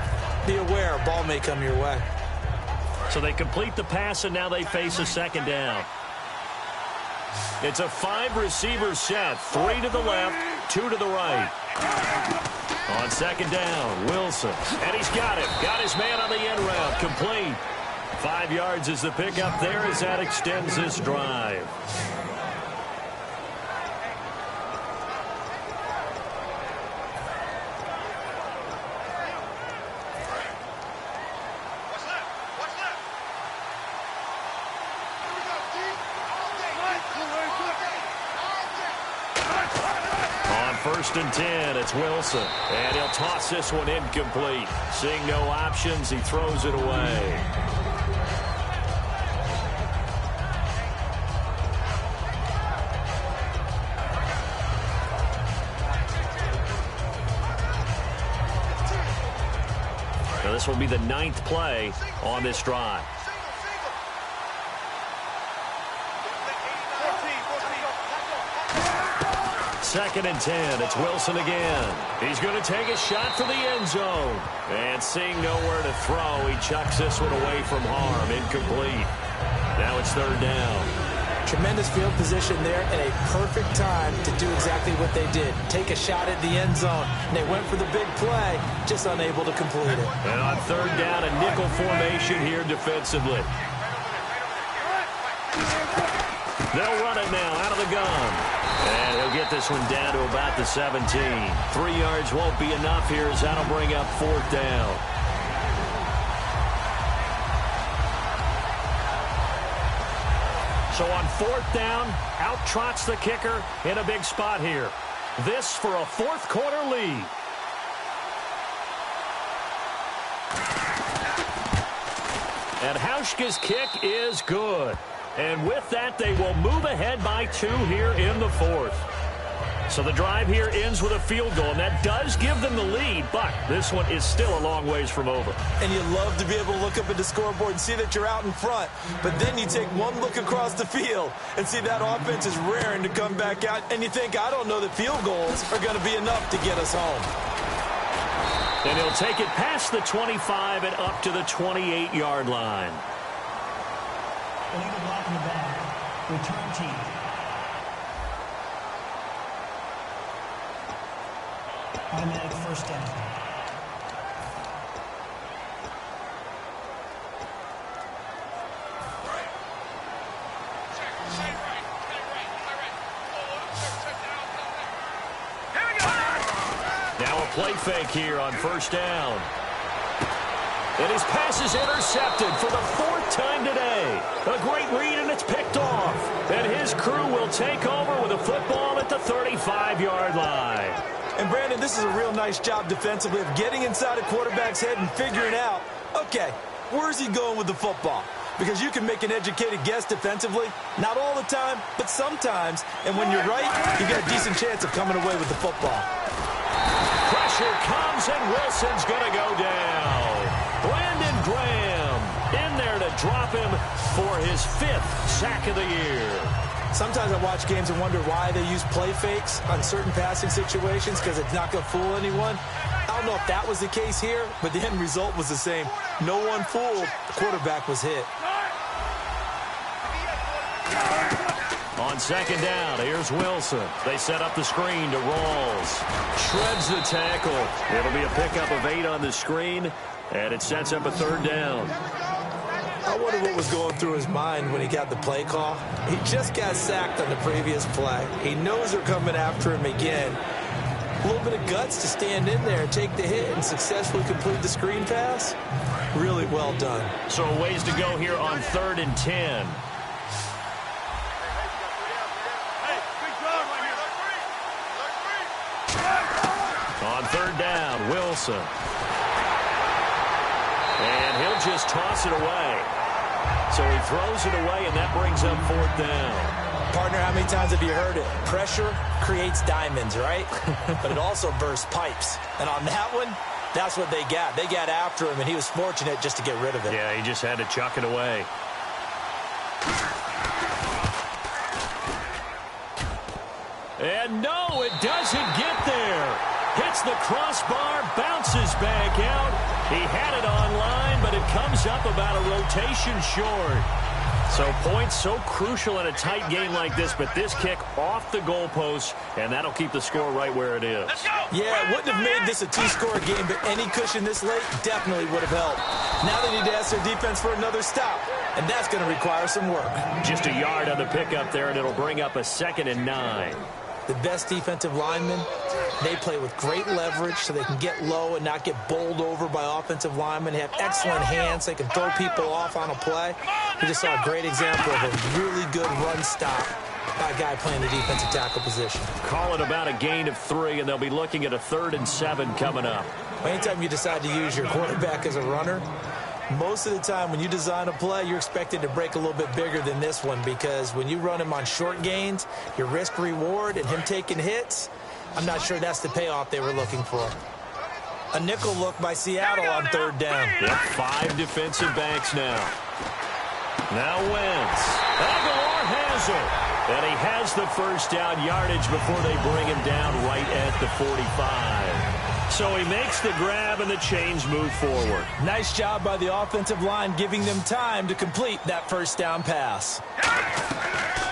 be aware a ball may come your way. So they complete the pass, and now they face a second down. It's a 5-receiver set. 3 to the left, 2 to the right. On second down, Wilson. And he's got it. Got his man on the end route. Complete. 5 yards is the pickup there as that extends this drive. First and 10, it's Wilson. And he'll toss this one incomplete. Seeing no options, he throws it away. Now this will be the 9th play on this drive. Second and 10, it's Wilson again. He's going to take a shot for the end zone. And seeing nowhere to throw, he chucks this one away from harm. Incomplete. Now it's third down. Tremendous field position there and a perfect time to do exactly what they did. Take a shot at the end zone. And they went for the big play, just unable to complete it. And on third down, a nickel formation here defensively. They'll run it now out of the gun. And he'll get this one down to about the 17. 3 yards won't be enough here as that'll bring up fourth down. So on fourth down, out trots the kicker in a big spot here. This for a fourth quarter lead. And Hauschka's kick is good. And with that, they will move ahead by 2 here in the fourth. So the drive here ends with a field goal, and that does give them the lead, but this one is still a long ways from over. And you love to be able to look up at the scoreboard and see that you're out in front, but then you take one look across the field and see that offense is raring to come back out, and you think, I don't know that field goals are going to be enough to get us home. And he'll take it past the 25 and up to the 28-yard line. Illegal block in the back. Return team. Automatic first down. Now a play fake here on first down. And his pass is intercepted for the 4th time today. A great read, and it's picked off. And his crew will take over with a football at the 35-yard line. And, Brandon, this is a real nice job defensively of getting inside a quarterback's head and figuring out, okay, where's he going with the football? Because you can make an educated guess defensively. Not all the time, but sometimes. And when you're right, you've got a decent chance of coming away with the football. Pressure comes, and Wilson's going to go down. Brandon Graham in there to drop him for his 5th sack of the year. Sometimes I watch games and wonder why they use play fakes on certain passing situations, because it's not going to fool anyone. I don't know if that was the case here, but the end result was the same. No one fooled. The quarterback was hit. On second down, here's Wilson. They set up the screen to Rawls. Shreds the tackle. It'll be a pickup of 8 on the screen, and it sets up a third down. I wonder what was going through his mind when he got the play call. He just got sacked on the previous play. He knows they're coming after him again. A little bit of guts to stand in there and take the hit and successfully complete the screen pass. Really well done. So a ways to go here on 3rd and 10. On third down, Wilson. And he'll just toss it away. So he throws it away, and that brings up 4th down. Partner, how many times have you heard it? Pressure creates diamonds, right? But it also bursts pipes. And on that one, that's what they got. They got after him, and he was fortunate just to get rid of it. Yeah, he just had to chuck it away. And no, it doesn't get there. Hits the crossbar, bounces back out, He had it online, but it comes up about a rotation short. So points so crucial in a tight game like this, but this kick off the goalpost, and that'll keep the score right where it is. Yeah, it wouldn't have made this a two-score game, but any cushion this late definitely would have helped. Now they need to ask their defense for another stop, and that's going to require some work. Just a yard on the pickup there, and it'll bring up a 2nd and 9. The best defensive linemen, they play with great leverage so they can get low and not get bowled over by offensive linemen. They have excellent hands. They can throw people off on a play. We just saw a great example of a really good run stop by a guy playing the defensive tackle position. Call it about a gain of 3, and they'll be looking at a 3rd and 7 coming up. Anytime you decide to use your quarterback as a runner, most of the time when you design a play, you're expected to break a little bit bigger than this one, because when you run him on short gains, your risk-reward and him taking hits, I'm not sure that's the payoff they were looking for. A nickel look by Seattle on 3rd down. Yep, 5 defensive backs now. Now Wentz. Aguilar has it. And he has the first down yardage before they bring him down right at the 45. So he makes the grab and the chains move forward. Nice job by the offensive line giving them time to complete that first down pass.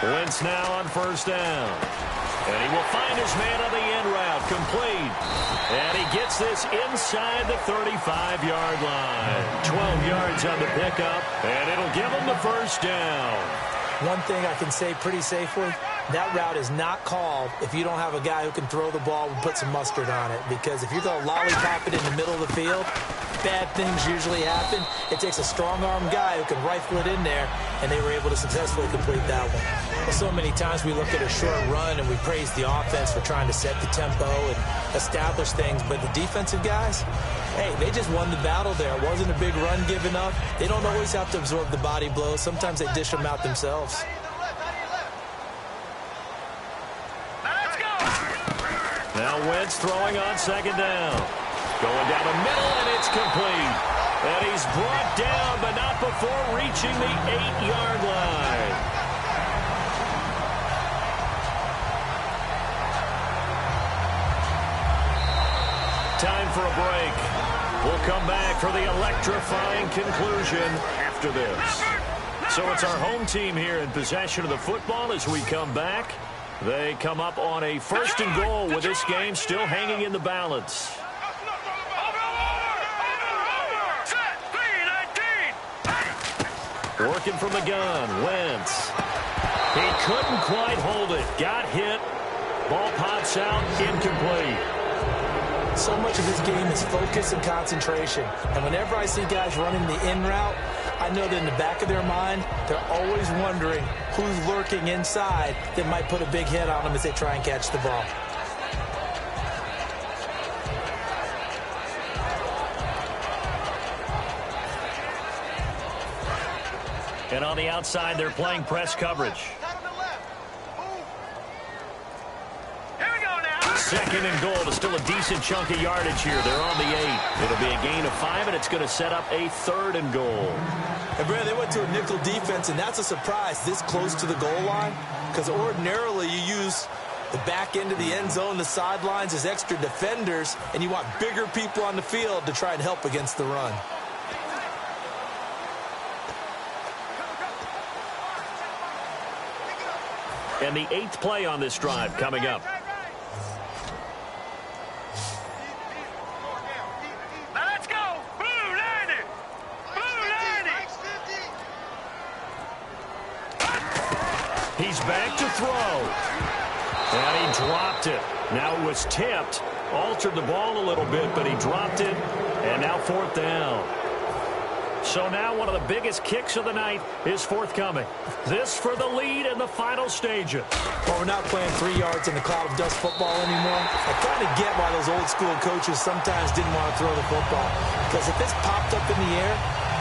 Wentz now on 1st down. And he will find his man on the end route, complete. And he gets this inside the 35-yard line. 12 yards on the pickup, and it'll give him the first down. One thing I can say pretty safely, that route is not called if you don't have a guy who can throw the ball and put some mustard on it. Because if you're going to lollipop it in the middle of the field, bad things usually happen. It takes a strong-arm guy who can rifle it in there, and they were able to successfully complete that one. Well, so many times we look at a short run and we praise the offense for trying to set the tempo and establish things, but the defensive guys, hey, they just won the battle there. It wasn't a big run given up. They don't always have to absorb the body blows. Sometimes they dish them out themselves. Now Wentz throwing on 2nd down. Going down the middle, and it's complete. And he's brought down, but not before reaching the 8-yard line. Time for a break. We'll come back for the electrifying conclusion after this. So it's our home team here in possession of the football as we come back. They come up on a 1st and goal with this game still hanging in the balance. Working from the gun, Wentz. He couldn't quite hold it. Got hit. Ball pops out, incomplete. So much of this game is focus and concentration. And whenever I see guys running the in route, I know that in the back of their mind, they're always wondering who's lurking inside that might put a big hit on them as they try and catch the ball. And on the outside, they're playing press coverage. 2nd and goal. It's still a decent chunk of yardage here. They're on the 8. It'll be a gain of 5, and it's going to set up a 3rd and goal. And, Brad, they went to a nickel defense, and that's a surprise this close to the goal line, because ordinarily you use the back end of the end zone, the sidelines as extra defenders, and you want bigger people on the field to try and help against the run. And the 8th play on this drive coming up. Let's go! Blue 90! Blue 90! He's back to throw. And he dropped it. Now it was tipped. Altered the ball a little bit, but he dropped it. And now 4th down. So now one of the biggest kicks of the night is forthcoming. This for the lead in the final stages. Well, we're not playing 3 yards in the cloud of dust football anymore. I kind of get why those old school coaches sometimes didn't want to throw the football. Because if it's popped up in the air,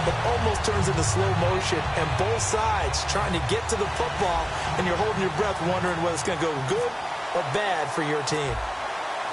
it almost turns into slow motion. And both sides trying to get to the football, and you're holding your breath wondering whether it's going to go good or bad for your team.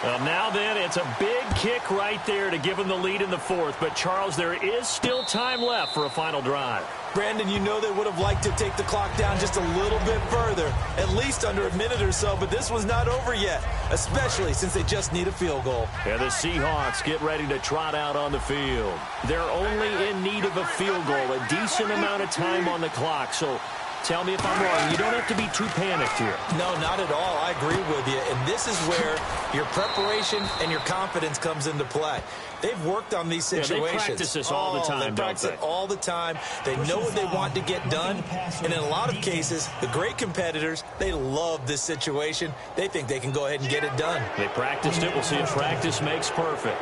Well, now then, it's a big kick right there to give them the lead in the fourth. But, Charles, there is still time left for a final drive. Brandon, you know they would have liked to take the clock down just a little bit further, at least under a minute or so, but this was not over yet, especially since they just need a field goal. And the Seahawks get ready to trot out on the field. They're only in need of a field goal, a decent amount of time on the clock, so tell me if I'm wrong. You don't have to be too panicked here. No, not at all. I agree with you. And this is where your preparation and your confidence comes into play. They've worked on these situations. They practice this all the time, They practice it all the time. They know what they want to get done. And in a lot of cases, the great competitors, they love this situation. They think they can go ahead and get it done. They practiced it. We'll see if practice makes perfect.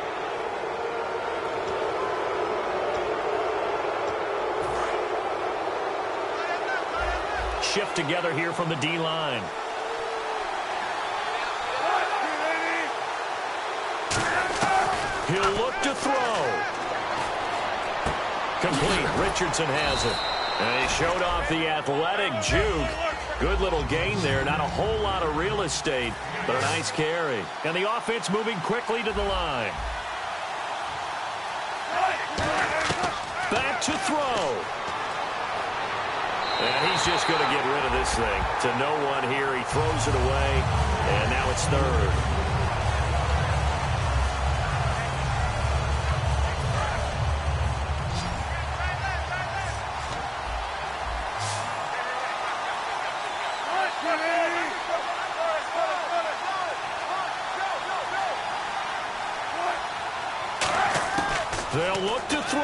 Shift together here from the D-line. He'll look to throw. Complete. Richardson has it. And he showed off the athletic juke. Good little gain there. Not a whole lot of real estate, but a nice carry. And the offense moving quickly to the line. Back to throw. And he's just going to get rid of this thing. To no one here. He throws it away. And now it's third. They'll look to throw.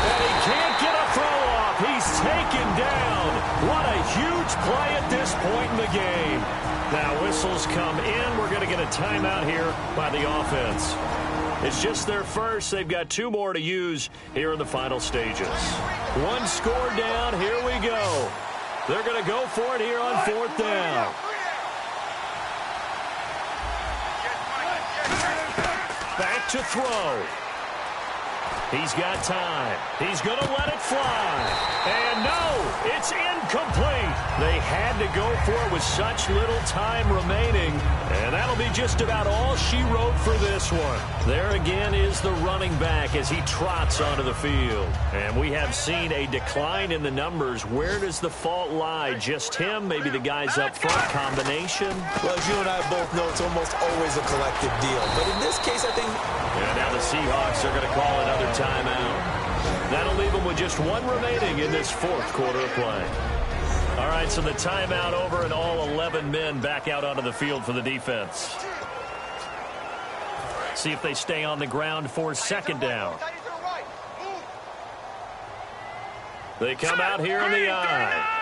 And he can't get a throw off. He's taken down. What a huge play at this point in the game. Now whistles come in. We're going to get a timeout here by the offense. It's just their first. They've got two more to use here in the final stages. One score down. Here we go. They're going to go for it here on fourth down. Back to throw. He's got time. He's going to let it fly. And no, it's incomplete. They had to go for it with such little time remaining. And that'll be just about all she wrote for this one. There again is the running back as he trots onto the field. And we have seen a decline in the numbers. Where does the fault lie? Just him? Maybe the guys up front? Combination? Well, as you and I both know, it's almost always a collective deal. But in this case, I think... And now the Seahawks are going to call another timeout. That'll leave them with just one remaining in this fourth quarter of play. All right, so the timeout over and all 11 men back out onto the field for the defense. See if they stay on the ground for second down. They come out here in the eye.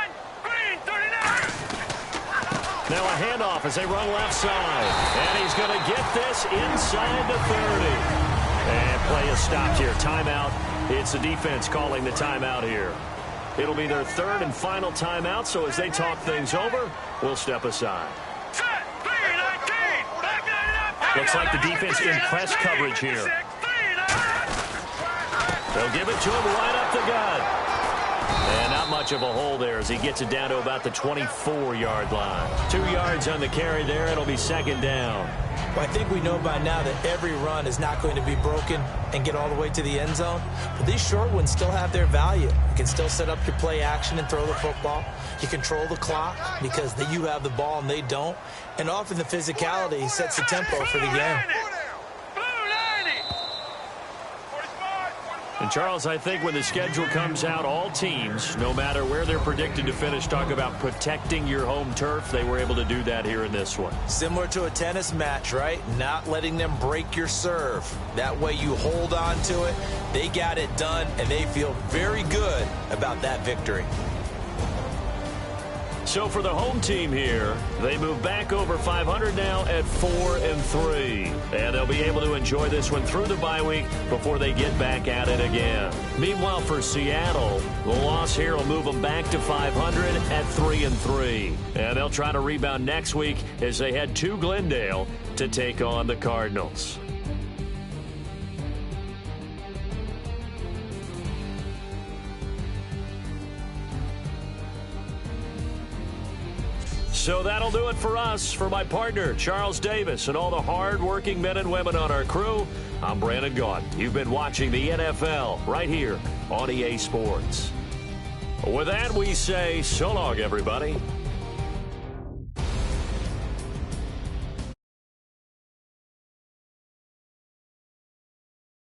Now a handoff as they run left side. And he's going to get this inside the 30. And play is stopped here. Timeout. It's the defense calling the timeout here. It'll be their third and final timeout, so as they talk things over, we'll step aside. Looks like the defense in press coverage here. They'll give it to him right up the gut. And not much of a hole there as he gets it down to about the 24-yard line. 2 yards on the carry there. It'll be second down. Well, I think we know by now that every run is not going to be broken and get all the way to the end zone. But these short ones still have their value. You can still set up your play action and throw the football. You control the clock because you have the ball and they don't. And often the physicality sets the tempo for the game. And, Charles, I think when the schedule comes out, all teams, no matter where they're predicted to finish, talk about protecting your home turf. They were able to do that here in this one. Similar to a tennis match, right? Not letting them break your serve. That way you hold on to it. They got it done, and they feel very good about that victory. So for the home team here, they move back over 500 now at 4-3. And they'll be able to enjoy this one through the bye week before they get back at it again. Meanwhile, for Seattle, the loss here will move them back to 500 at 3-3. And they'll try to rebound next week as they head to Glendale to take on the Cardinals. So that'll do it for us. For my partner, Charles Davis, and all the hard-working men and women on our crew, I'm Brandon Gaudin. You've been watching the NFL right here on EA Sports. With that, we say so long, everybody.